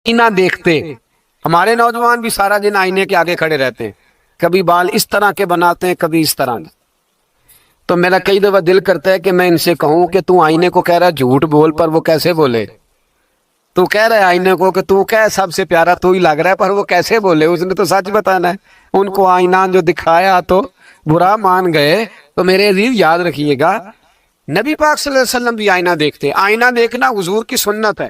آئینہ دیکھتے. ہمارے نوجوان بھی سارا دن آئینے کے آگے کھڑے رہتے ہیں، کبھی بال اس طرح کے بناتے ہیں، کبھی اس طرح کے. تو میرا کئی دفعہ دل کرتا ہے کہ میں ان سے کہوں کہ تو آئینے کو کہہ رہا ہے جھوٹ بول، پر وہ کیسے بولے؟ تو کہہ رہا ہے آئینے کو کہ تو کیا سب سے پیارا تو ہی لگ رہا ہے، پر وہ کیسے بولے؟ اس نے تو سچ بتانا ہے. ان کو آئینہ جو دکھایا تو برا مان گئے. تو میرے عزیز یاد رکھیے گا، نبی پاک صلی اللہ علیہ وسلم بھی آئینہ دیکھتے. آئینہ دیکھنا حضور کی سنت ہے.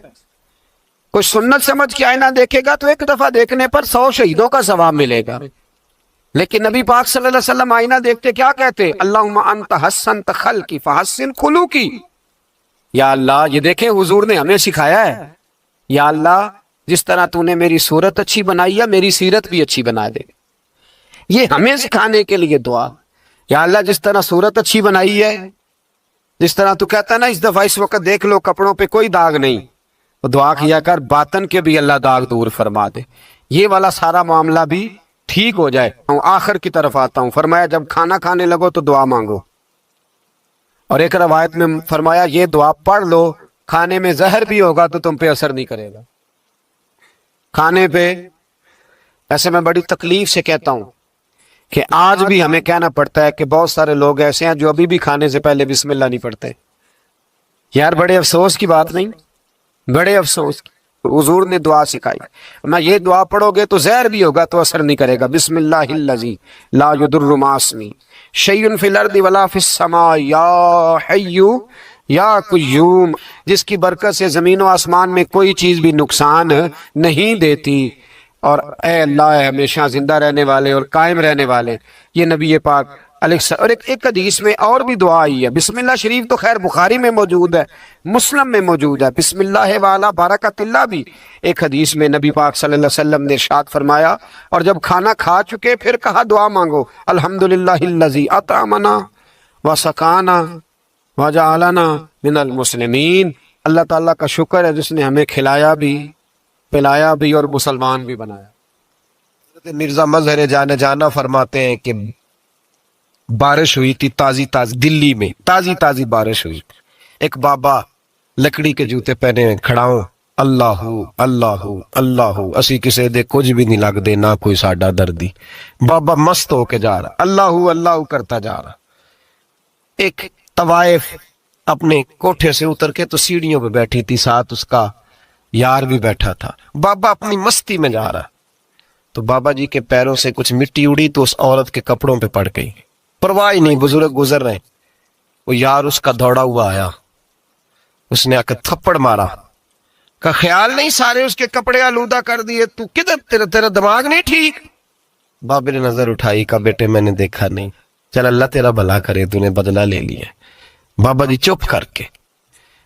کوئی سنت سمجھ کے آئینہ دیکھے گا تو ایک دفعہ دیکھنے پر 100 شہیدوں کا ثواب ملے گا. لیکن نبی پاک صلی اللہ علیہ وسلم آئینہ دیکھتے کیا کہتے؟ اللہم انت حسنت خلقی فحسن خلوقی. یا اللہ، یہ دیکھیں حضور نے ہمیں سکھایا ہے، یا اللہ جس طرح تو نے میری صورت اچھی بنائی ہے میری سیرت بھی اچھی بنا دے. یہ ہمیں سکھانے کے لیے دعا. یا اللہ جس طرح صورت اچھی بنائی ہے، جس طرح تو کہتا ہے نا اس دفعہ اس وقت دیکھ لو کپڑوں پہ کوئی داغ نہیں، تو دعا کیا کر باطن کے بھی اللہ داغ دور فرما دے. یہ والا سارا معاملہ بھی ٹھیک ہو جائے. آخر کی طرف آتا ہوں. فرمایا جب کھانا کھانے لگو تو دعا مانگو. اور ایک روایت میں فرمایا یہ دعا پڑھ لو، کھانے میں زہر بھی ہوگا تو تم پہ اثر نہیں کرے گا. کھانے پہ ایسے میں بڑی تکلیف سے کہتا ہوں کہ آج بھی ہمیں کہنا پڑتا ہے کہ بہت سارے لوگ ایسے ہیں جو ابھی بھی کھانے سے پہلے بسم اللہ نہیں پڑھتے. یار بڑے افسوس کی بات نہیں؟ بڑے افسوس کی. حضور نے دعا سکھائی، میں یہ دعا پڑھو گے تو زہر بھی ہوگا تو اثر نہیں کرے گا. بسم اللہ الذی لا یضر مع اسمہ شیء فی الارض ولا فی السماء یا حی یا قیوم، جس کی برکت سے زمین و آسمان میں کوئی چیز بھی نقصان نہیں دیتی. اور اے اللہ ہے ہمیشہ زندہ رہنے والے اور قائم رہنے والے. یہ نبی پاک علیہ السلام. اور ایک حدیث میں اور بھی دعا آئی ہے. بسم اللہ شریف تو خیر بخاری میں موجود ہے، مسلم میں موجود ہے. بسم اللہ والا برکت اللہ بھی ایک حدیث میں نبی پاک صلی اللہ علیہ وسلم نے ارشاد فرمایا. اور جب کھانا کھا چکے پھر کہا دعا مانگو، الحمدللہ الذی اطعمنا وسقانا وجعلنا من المسلمین. اللہ تعالیٰ کا شکر ہے جس نے ہمیں کھلایا بھی، پلایا بھی اور مسلمان بھی بنایا. مرزا مظہر جانا فرماتے ہیں کہ بارش ہوئی تھی تازی دلی میں تازی بارش ہوئی. ایک بابا لکڑی کے جوتے پہنے ہوئے کھڑا ہوں، اللہ اللہ اللہ اسی کسے دے کچھ بھی نہیں لگ دے نہ کوئی ساڈا دردی. بابا مست ہو کے جا رہا، اللہ اللہ کرتا جا رہا. ایک طوائف اپنے کوٹھے سے اتر کے تو سیڑھیوں پہ بیٹھی تھی، ساتھ اس کا یار بھی بیٹھا تھا. بابا اپنی مستی میں جا رہا تو بابا جی کے پیروں سے کچھ مٹی اڑی تو اس عورت کے کپڑوں پہ پڑ گئی. پرواہ ہی نہیں، بزرگ گزر رہے. وہ یار اس کا دوڑا ہوا آیا، اس نے آ کے تھپڑ مارا. کا خیال نہیں سارے اس کے کپڑے آلودہ کر دیے، تو کدھر تیرا دماغ نہیں ٹھیک؟ بابے نے نظر اٹھائی، کہا بیٹے میں نے دیکھا نہیں، چل اللہ تیرا بھلا کرے، تو نے بدلہ لے لیا. بابا جی چپ کر کے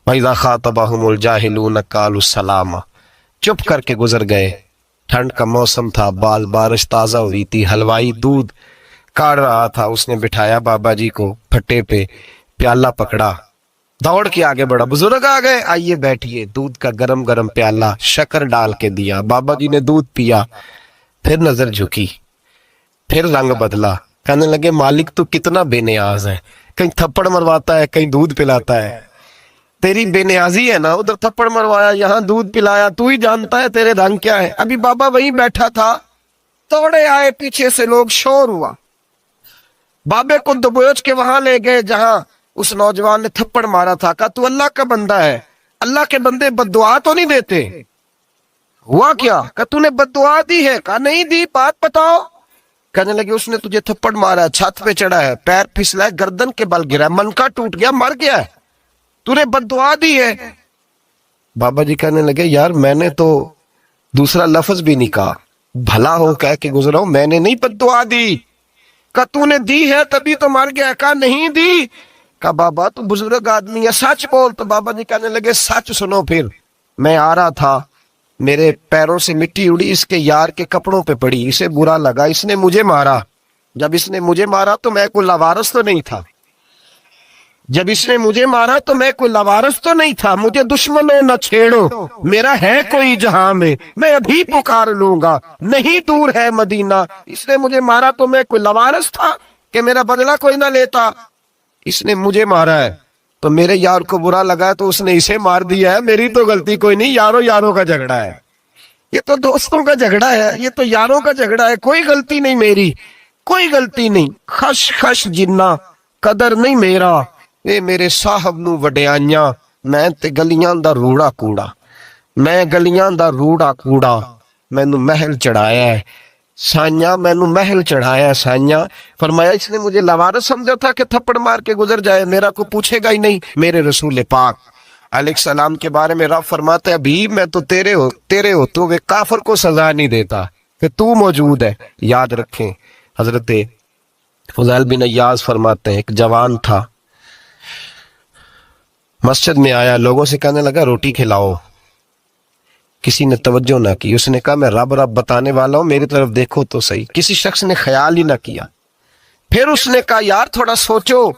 وَإِذَا خَاطَبَهُمُ الْجَاهِلُونَ قَالُوا السَّلَامَ چپ کر کے گزر گئے. ٹھنڈ کا موسم تھا، بارش تازہ ہوئی تھی، حلوائی دودھ کاڑ رہا تھا. اس نے بٹھایا بابا جی کو پھٹے پہ، پیالہ پکڑا، دوڑ کے آگے بڑھا. بزرگ آ گئے، آئیے بیٹھیے. دودھ کا گرم پیالہ شکر ڈال کے دیا. بابا جی نے دودھ پیا، پھر نظر جھکی، پھر رنگ بدلا. کہنے لگے مالک تو کتنا بے نیاز ہے، کہیں تھپڑ مرواتا ہے کہیں دودھ پلاتا ہے. تیری بے نیازی ہے نا، ادھر تھپڑ مروایا یہاں دودھ پلایا، تو ہی جانتا ہے تیرے رنگ کیا ہے. ابھی بابا وہیں بیٹھا تھا، توڑے آئے پیچھے سے لوگ، شور ہوا. بابے کو دبوچ کے وہاں لے گئے جہاں اس نوجوان نے تھپڑ مارا تھا. کہا تو اللہ کا بندہ ہے، اللہ کے بندے بد دعا تو نہیں دیتے. ہوا کیا؟ کہا تو نے بد دعا دی ہے. کہا نہیں دی، بات بتاؤ. کہنے لگے اس نے تجھے تھپڑ مارا ہے، چھت پہ چڑھا ہے، پیر پھسلا ہے، گردن کے بل گرا ہے، من کا ٹوٹ گیا، مر گیا ہے، تو نے بد دعا دی ہے. بابا جی کہنے لگے یار میں نے تو دوسرا لفظ بھی نہیں کہا، بھلا ہو کہہ کے گزرا ہوں، میں نے نہیں بد دعا دی. کہا تو نے دی ہے تبھی تو مر گیا. کہا نہیں دی. کہا بابا تو بزرگ آدمی ہے، سچ بول. تو بابا جی کہنے لگے سچ سنو. پھر میں آ رہا تھا، میرے پیروں سے مٹی اڑی، اس کے یار کے کپڑوں پہ پڑی، اسے برا لگا، اس نے مجھے مارا. جب اس نے مجھے مارا تو میں کوئی لاوارث تو نہیں تھا، مجھے دشمن نہ چھیڑو، میرا ہے کوئی جہاں میں ابھی پکار لوں گا، نہیں دور ہے مدینہ. اس نے مجھے مارا تو میں کوئی لاوارث تھا کہ میرا بدلہ کوئی نہ لیتا. اس نے مجھے مارا ہے تو میرے یار کو برا لگا ہے تو اس نے اسے مار دیا ہے، میری تو غلطی کوئی نہیں، یاروں کا جھگڑا ہے. یہ تو دوستوں کا جھگڑا ہے، یہ تو یاروں کا جھگڑا ہے، کوئی غلطی نہیں میری، کوئی غلطی نہیں، خش خش جنہ قدر نہیں میرا، اے میرے صاحب نو وڈیائیاں، میں تے گلیاں دا روڑا کوڑا، میں گلیاں دا روڑا کوڑا، مینو محل چڑھایا ہے سائیاں، مینو محل چڑھایا ہے سائیاں۔ فرمایا اس نے مجھے لوارث سمجھا تھا کہ تھپڑ مار کے گزر جائے، میرا کو پوچھے گا ہی نہیں۔ میرے رسول پاک علیہ السلام کے بارے میں رب فرماتا ہے ابھی میں تو تیرے ہو تو وہ کافر کو سزا نہیں دیتا کہ تو موجود ہے۔ یاد رکھیں حضرت فضیل بن ایاز فرماتے ہیں ایک جوان تھا، مسجد میں آیا، لوگوں سے کہنے لگا روٹی کھلاؤ، کسی نے توجہ نہ کی، اس نے کہا میں رب رب بتانے والا ہوں، میری طرف دیکھو تو صحیح، کسی شخص نے خیال ہی نہ کیا۔ پھر اس نے کہا یار تھوڑا سوچو،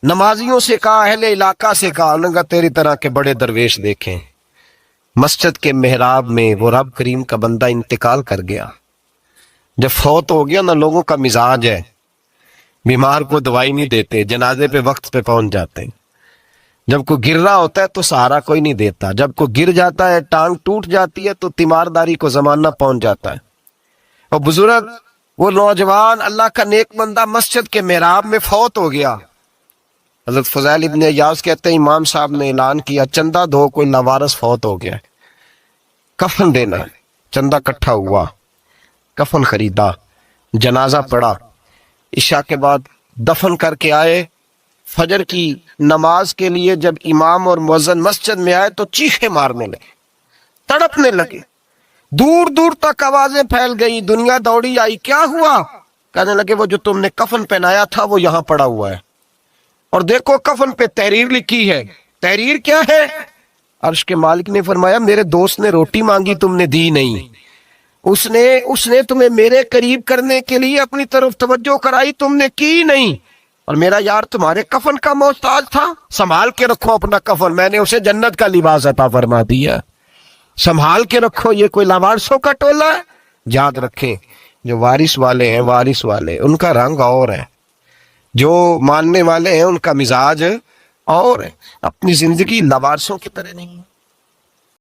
نمازیوں سے کہا، اہل علاقہ سے کہا، انہوں نے کہا تیری طرح کے بڑے درویش دیکھیں۔ مسجد کے محراب میں وہ رب کریم کا بندہ انتقال کر گیا۔ جب فوت ہو گیا نا، لوگوں کا مزاج ہے بیمار کو دوائی نہیں دیتے، جنازے پہ وقت پہ پہنچ جاتے ہیں۔ جب کوئی گر رہا ہوتا ہے تو سہارا کوئی نہیں دیتا، جب کوئی گر جاتا ہے ٹانگ ٹوٹ جاتی ہے تو تیمارداری کو زمانہ پہنچ جاتا ہے۔ اور بزرگ وہ نوجوان اللہ کا نیک بندہ مسجد کے محراب میں فوت ہو گیا۔ حضرت فضیل ابن ایاز کہتے ہیں امام صاحب نے اعلان کیا چندہ دو، کوئی لوارث فوت ہو گیا ہے، کفن دینا ہے۔ چندہ کٹھا ہوا، کفن خریدا، جنازہ پڑا، عشاء کے بعد دفن کر کے آئے۔ فجر کی نماز کے لیے جب امام اور مؤذن مسجد میں آئے تو چیخیں مارنے لگے، تڑپنے لگے، دور دور تک آوازیں پھیل گئی، دنیا دوڑی آئی، کیا ہوا؟ کہنے لگے وہ جو تم نے کفن پہنایا تھا وہ یہاں پڑا ہوا ہے، اور دیکھو کفن پہ تحریر لکھی ہے۔ تحریر کیا ہے؟ عرش کے مالک نے فرمایا میرے دوست نے روٹی مانگی تم نے دی نہیں، اس نے تمہیں میرے قریب کرنے کے لیے اپنی طرف توجہ کرائی، تم نے کی نہیں، اور میرا یار تمہارے کفن کا محتاج تھا، سنبھال کے رکھو اپنا کفن، میں نے اسے جنت کا لباس عطا فرما دیا، سنبھال کے رکھو، یہ کوئی لاوارثوں کا ٹولہ ہے۔ یاد رکھیں جو وارث والے ہیں، وارث والے ان کا رنگ اور ہے، جو ماننے والے ہیں ان کا مزاج اور ہے، اپنی زندگی لاوارثوں کی طرح نہیں۔